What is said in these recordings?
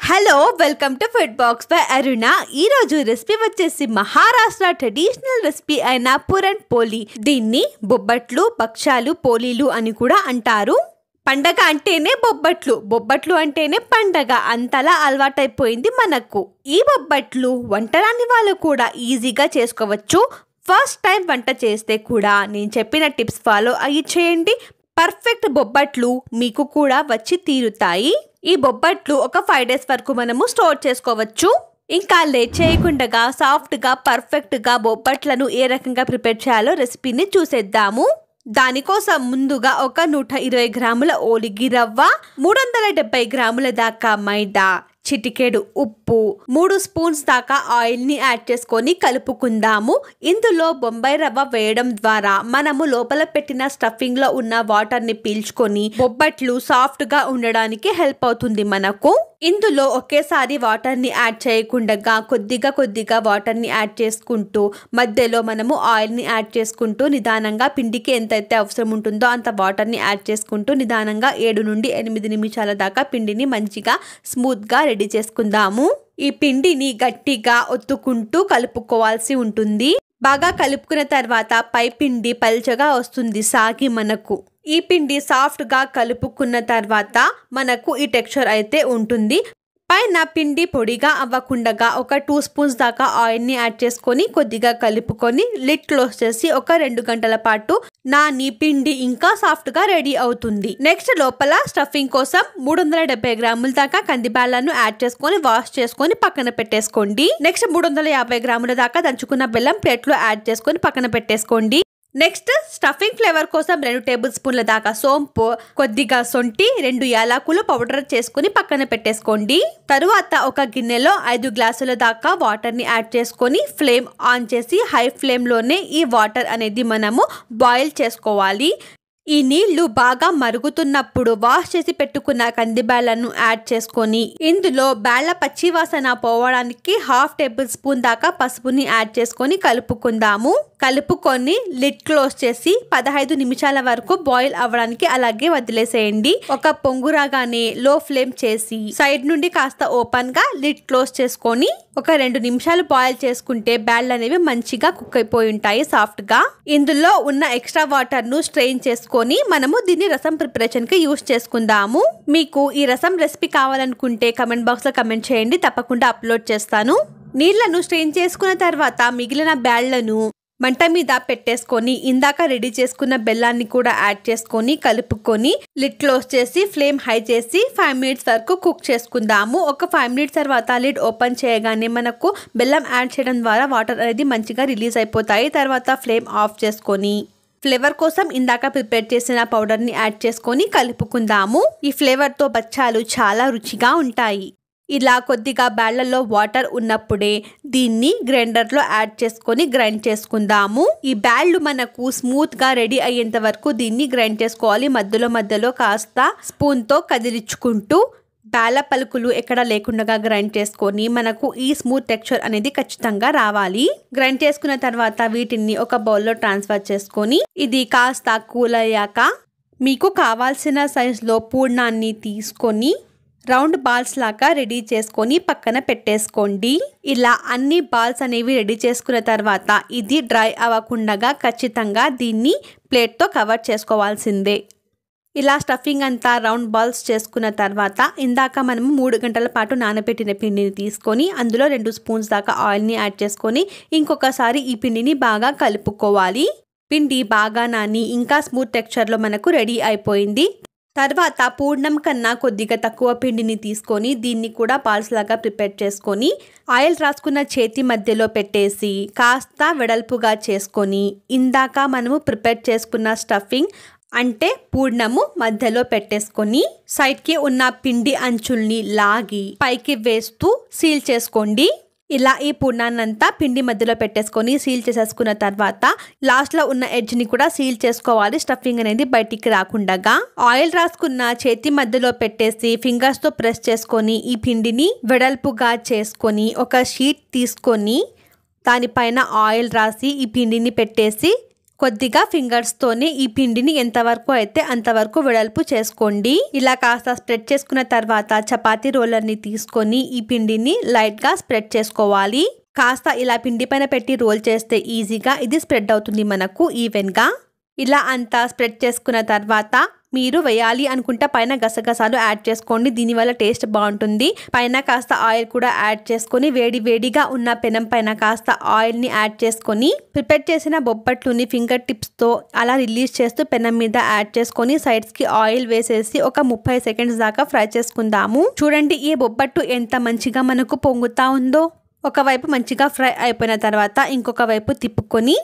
Hello welcome to food box by Aruna. ఈ రోజు recipe వచ్చేసి మహారాష్ట్ర ట్రెడిషనల్ రెసిపీ అయిన పురణ్ పోలి. దీన్ని బొబ్బట్లు, భక్షాలు, పోలీలు అని కూడా అంటారు. పండగ అంటేనే బొబ్బట్లు, బొబ్బట్లు అంటేనే పండగ అంతలా అలవాటైపోయింది మనకు. ఈ బొబ్బట్లు వంటరాని వాళ్ళు కూడా ఈజీగా చేసుకోవచ్చు. ఫస్ట్ టైం వంట చేస్తే కూడా నేను చెప్పిన టిప్స్ ఫాలో అయ్యి చేయండి. పర్ఫెక్ట్ బొబ్బట్లు మీకు కూడా వచ్చి తీరుతాయి. ఈ బొబ్బట్లు ఒక 5 days వరకు మనము స్టోర్ చేసుకోవచ్చు. ఇంకా లేట్ చేయకుండా సాఫ్ట్గా పర్ఫెక్ట్గా బొబ్బట్లను ఏ రకంగా ప్రిపేర్ చేయాలో రెసిపీని చూసేద్దాము. దానికోసం ముందుగా ఒక 120 గ్రాముల ఓలిగి రవ్వ, 370 గ్రాముల దాకా మైదా, చిటికెడు ఉప్పు, 3 స్పూన్స్ దాకా ఆయిల్ ని యాడ్ చేసుకొని కలుపుకుందాము. ఇందులో బొంబాయి రవ్వ వేయడం ద్వారా మనము లోపల పెట్టిన స్టఫింగ్ లో ఉన్న వాటర్ ని పీల్చుకొని బొబ్బట్లు సాఫ్ట్ గా ఉండడానికి హెల్ప్ అవుతుంది మనకు. ఇందులో ఒకేసారి వాటర్ ని యాడ్ చేయకుండా కొద్దిగా వాటర్ ని యాడ్ చేసుకుంటూ మధ్యలో మనము ఆయిల్ ని యాడ్ చేసుకుంటూ నిదానంగా పిండికి ఎంతైతే అవసరం ఉంటుందో అంత వాటర్ ని యాడ్ చేసుకుంటూ నిదానంగా 7 నుండి 8 నిమిషాల దాకా పిండిని మంచిగా స్మూత్ గా రెడీ చేసుకుందాము. ఈ పిండిని గట్టిగా ఒత్తుకుంటూ కలుపుకోవాల్సి ఉంటుంది. బాగా కలుపుకున్న తర్వాత పై పిండి పల్చగా వస్తుంది సాగి మనకు. ఈ పిండి సాఫ్ట్ గా కలుపుకున్న తర్వాత మనకు ఈ టెక్స్చర్ అయితే ఉంటుంది. పైన పిండి పొడిగా అవ్వకుండా ఒక 2 స్పూన్స్ దాకా ఆయిల్ ని యాడ్ చేసుకొని కొద్దిగా కలుపుకొని లిడ్ క్లోజ్ చేసి ఒక 2 గంటల పాటు నాని పిండి ఇంకా సాఫ్ట్ గా రెడీ అవుతుంది. నెక్స్ట్ లోపల స్టఫింగ్ కోసం 370 గ్రాముల దాకా కందిబ్యాలను యాడ్ చేసుకొని వాష్ చేసుకొని పక్కన పెట్టేసుకోండి. నెక్స్ట్ 350 గ్రాముల దాకా దంచుకున్న బెల్లం ప్లేట్ లో యాడ్ చేసుకొని పక్కన పెట్టేసుకోండి. నెక్స్ట్ స్టఫింగ్ ఫ్లేవర్ కోసం 2 టేబుల్ స్పూన్ల దాకా సోంపు, కొద్దిగా సొంటి, 2 యాలకులు పౌడర్ చేసుకుని పక్కన పెట్టేసుకోండి. తరువాత ఒక గిన్నెలో 5 గ్లాసుల దాకా వాటర్ ని యాడ్ చేసుకొని ఫ్లేమ్ ఆన్ చేసి హై ఫ్లేమ్ లోనే ఈ వాటర్ అనేది మనము బాయిల్ చేసుకోవాలి. ఈ నీళ్లు బాగా మరుగుతున్నప్పుడు వాష్ చేసి పెట్టుకున్న కందిబ్యాలను యాడ్ చేసుకొని ఇందులో బ్యాళ్ల పచ్చి వాసన పోవడానికి 1/2 టేబుల్ స్పూన్ దాకా పసుపుని యాడ్ చేసుకొని కలుపుకుందాము. కలుపుకొని లిడ్ క్లోజ్ చేసి 15 నిమిషాల వరకు బాయిల్ అవ్వడానికి అలాగే వదిలేసేయండి. ఒక పొంగు రాగానే లో ఫ్లేమ్ చేసి సైడ్ నుండి కాస్త ఓపెన్ గా లిడ్ క్లోజ్ చేసుకొని ఒక 2 నిమిషాలు బాయిల్ చేసుకుంటే బ్యాళ్ళు అనేవి మంచిగా కుక్ అయిపోయి ఉంటాయి సాఫ్ట్ గా. ఇందులో ఉన్న ఎక్స్ట్రా వాటర్ ను స్ట్రెయిన్ చేసుకొని మనము దీన్ని రసం ప్రిపరేషన్ కి యూస్ చేసుకుందాము. మీకు ఈ రసం రెసిపీ కావాలనుకుంటే కమెంట్ బాక్స్ లో కమెంట్ చేయండి, తప్పకుండా అప్లోడ్ చేస్తాను. నీళ్లను స్ట్రెయిన్ చేసుకున్న తర్వాత మిగిలిన బ్యాళ్లను మంట మీద పెట్టేసుకొని ఇందాక రెడీ చేసుకున్న బెల్లాన్ని కూడా యాడ్ చేసుకొని కలుపుకొని లిడ్ క్లోజ్ చేసి ఫ్లేమ్ హై చేసి 5 minutes వరకు కుక్ చేసుకుందాము. ఒక 5 minutes తర్వాత లిడ్ ఓపెన్ చేయగానే మనకు బెల్లం యాడ్ చేయడం ద్వారా వాటర్ అనేది మంచిగా రిలీజ్ అయిపోతాయి. తర్వాత ఫ్లేమ్ ఆఫ్ చేసుకొని ఫ్లేవర్ కోసం ఇందాక ప్రిపేర్ చేసిన పౌడర్ ని యాడ్ చేసుకొని కలుపుకుందాము. ఈ ఫ్లేవర్ తో బచ్చాలు చాలా రుచిగా ఉంటాయి. ఇలా కొద్దిగా బ్యాళ్లలో వాటర్ ఉన్నప్పుడే దీన్ని గ్రైండర్ లో యాడ్ చేసుకొని గ్రైండ్ చేసుకుందాము. ఈ బ్యాళ్లు మనకు స్మూత్ గా రెడీ అయ్యేంత వరకు దీన్ని గ్రైండ్ చేసుకోవాలి. మధ్యలో కాస్త స్పూన్ తో కదిలించుకుంటూ బ్యాళ్ల పలుకులు ఎక్కడ లేకుండా గ్రైండ్ చేసుకొని మనకు ఈ స్మూత్ టెక్స్చర్ అనేది ఖచ్చితంగా రావాలి. గ్రైండ్ చేసుకున్న తర్వాత వీటిని ఒక బౌల్లో ట్రాన్స్ఫర్ చేసుకొని ఇది కాస్త కూల్ అయ్యాక మీకు కావాల్సిన సైజ్ లో పూర్ణాన్ని తీసుకొని రౌండ్ బాల్స్ లాగా రెడీ చేసుకొని పక్కన పెట్టేసుకోండి. ఇలా అన్ని బాల్స్ అనేవి రెడీ చేసుకున్న తర్వాత ఇది డ్రై అవ్వకుండా ఖచ్చితంగా దీన్ని ప్లేట్ తో కవర్ చేసుకోవాల్సిందే. ఇలా స్టఫింగ్ అంతా రౌండ్ బాల్స్ చేసుకున్న తర్వాత ఇందాక మనము 3 గంటల పాటు నానబెట్టిన పిండిని తీసుకొని అందులో 2 స్పూన్స్ దాకా ఆయిల్ ని యాడ్ చేసుకొని ఇంకొకసారి ఈ పిండిని బాగా కలుపుకోవాలి. పిండి బాగా నాని ఇంకా స్మూత్ టెక్స్చర్ లో మనకు రెడీ అయిపోయింది. తర్వాత పూర్ణం కన్నా కొద్దిగా తక్కువ పిండిని తీసుకొని దీన్ని కూడా బాల్స్ లాగా ప్రిపేర్ చేసుకొని ఆయిల్ రాసుకున్న చేతి మధ్యలో పెట్టేసి కాస్త వెడల్పుగా చేసుకొని ఇందాక మనము ప్రిపేర్ చేసుకున్న స్టఫింగ్ అంటే పూర్ణము మధ్యలో పెట్టేసుకొని సైడ్ కి ఉన్న పిండి అంచుల్ని లాగి పైకి వేస్తూ సీల్ చేసుకోండి. ఇలా ఈ పూర్ణాన్నంతా పిండి మధ్యలో పెట్టేసుకొని సీల్ చేసేసుకున్న తర్వాత లాస్ట్ లో ఉన్న ఎడ్జ్ ని కూడా సీల్ చేసుకోవాలి, స్టఫింగ్ అనేది బయటికి రాకుండా. ఆయిల్ రాసుకున్న చేతి మధ్యలో పెట్టేసి ఫింగర్స్ తో ప్రెస్ చేసుకొని ఈ పిండిని వెడల్పుగా చేసుకొని ఒక షీట్ తీసుకొని దానిపైన ఆయిల్ రాసి ఈ పిండిని పెట్టేసి కొద్దిగా ఫింగర్స్ తోనే ఈ పిండిని ఎంతవరకు అయితే అంతవరకు వెడల్పు చేసుకోండి. ఇలా కాస్త స్ప్రెడ్ చేసుకున్న తర్వాత చపాతీ రోలర్ ని తీసుకొని ఈ పిండిని లైట్ గా స్ప్రెడ్ చేసుకోవాలి. కాస్త ఇలా పిండి పైన పెట్టి రోల్ చేస్తే ఈజీగా ఇది స్ప్రెడ్ అవుతుంది మనకు ఈవెన్ గా. ఇలా అంతా స్ప్రెడ్ చేసుకున్న తర్వాత మీరు వేయాలి అనుకుంటే పైన గసగసాలు యాడ్ చేసుకోండి. దీనివల్ల టేస్ట్ బాగుంటుంది. పైన కాస్త ఆయిల్ కూడా యాడ్ చేసుకొని వేడిగా ఉన్న పెనం పైన కాస్త ఆయిల్ ని యాడ్ చేసుకొని ప్రిపేర్ చేసిన బొబ్బట్లుని ఫింగర్ టిప్స్ తో అలా రిలీజ్ చేస్తూ పెనం మీద యాడ్ చేసుకొని సైడ్స్ కి ఆయిల్ వేసేసి ఒక 30 సెకండ్స్ దాకా ఫ్రై చేసుకుందాము. చూడండి ఈ బొబ్బట్టు ఎంత మంచిగా మనకు పొంగుతా ఉందో. ఒకవైపు మంచిగా ఫ్రై అయిపోయిన తర్వాత ఇంకొక వైపు తిప్పుకొని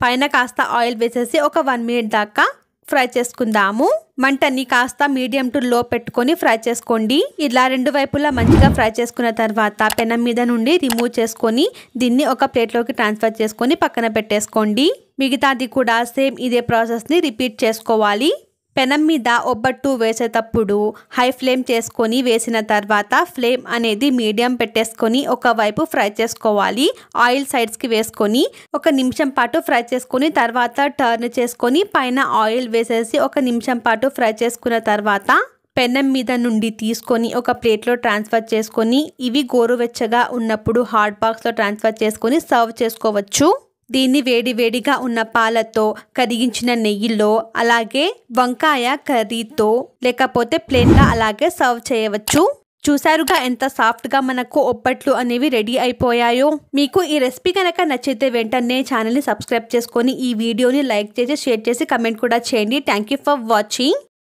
పైన కాస్త ఆయిల్ వేసేసి ఒక 1 మినిట్ దాకా ఫ్రై చేసుకుందాము. మంటని కాస్త మీడియం టు లో పెట్టుకొని ఫ్రై చేసుకోండి. ఇలా 2 వైపులా మంచిగా ఫ్రై చేసుకున్న తర్వాత పెనం మీద నుండి రిమూవ్ చేసుకొని దీన్ని ఒక ప్లేట్లోకి ట్రాన్స్ఫర్ చేసుకొని పక్కన పెట్టేసుకోండి. మిగతాది కూడా సేమ్ ఇదే ప్రాసెస్ని రిపీట్ చేసుకోవాలి. పెనం మీద ఒబ్బట్టు వేసేటప్పుడు హై ఫ్లేమ్ చేసుకొని వేసిన తర్వాత ఫ్లేమ్ అనేది మీడియం పెట్టేసుకొని ఒకవైపు ఫ్రై చేసుకోవాలి. ఆయిల్ సైడ్స్కి వేసుకొని 1 నిమిషం పాటు ఫ్రై చేసుకొని తర్వాత టర్న్ చేసుకొని పైన ఆయిల్ వేసేసి 1 నిమిషం పాటు ఫ్రై చేసుకున్న తర్వాత పెనం మీద నుండి తీసుకొని ఒక ప్లేట్లో ట్రాన్స్ఫర్ చేసుకొని ఇవి గోరువెచ్చగా ఉన్నప్పుడు హాట్ బాక్స్లో ట్రాన్స్ఫర్ చేసుకొని సర్వ్ చేసుకోవచ్చు. దీన్ని వేడిగా ఉన్న పాలతో కరిగించిన నెయ్యిలో అలాగే వంకాయ కర్రీతో లేకపోతే ప్లెయిన్గా అలాగే సర్వ్ చేయవచ్చు. చూసారుగా ఎంత సాఫ్ట్గా మనకు ఒబ్బట్లు అనేవి రెడీ అయిపోయాయో. మీకు ఈ రెసిపీ కనుక నచ్చితే వెంటనే ఛానల్ని సబ్స్క్రైబ్ చేసుకొని ఈ వీడియోని లైక్ చేసి షేర్ చేసి కమెంట్ కూడా చేయండి. Thank you for watching.